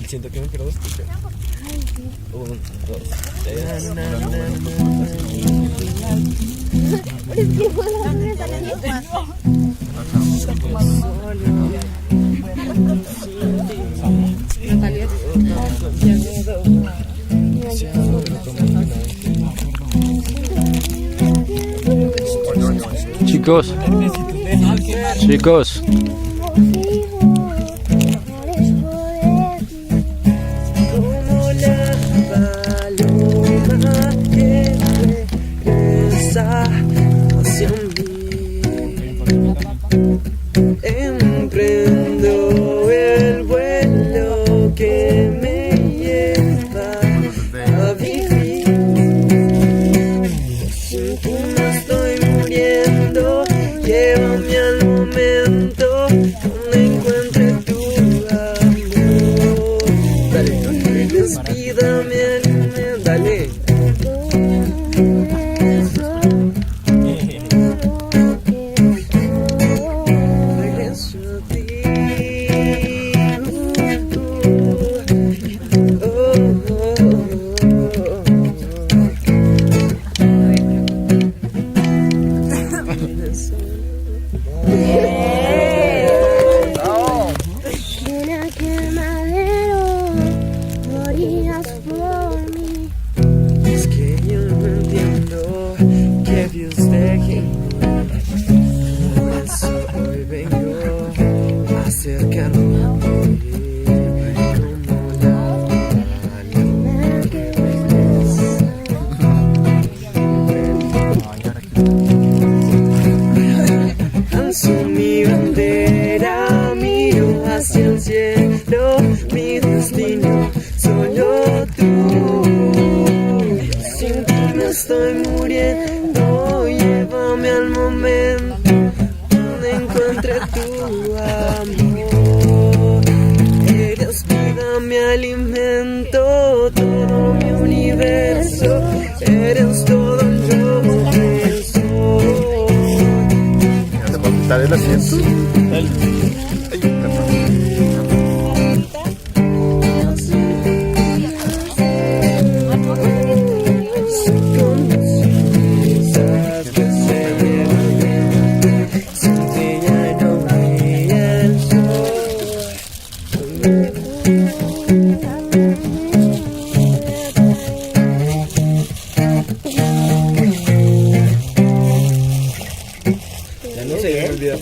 Siento que me pierdo escucha. 1, 2, 3. Chicos, chicos. Como la paloma que regresa hacia mí, emprendo el vuelo que me lleva a vivir. Sin ti me estoy muriendo, llévame al momento donde encuentre tu amor. Dale, despídame, dale. Regreso a ti. En aquel madero morías por mí. Es que yo no entiendo que Dios deje en mí. Por eso hoy vengo a acercarme a ti. Como la paloma que regresa. Alzo mi bandera, miro hacia el cielo, mi destino solo tú. Sin ti me estoy muriendo, llévame al momento donde encuentre tu amor. Eres vida, mi alimento, todo mi universo, eres todo lo que soy. ¿Te puedo quitar el asiento? Ya no se me olvida.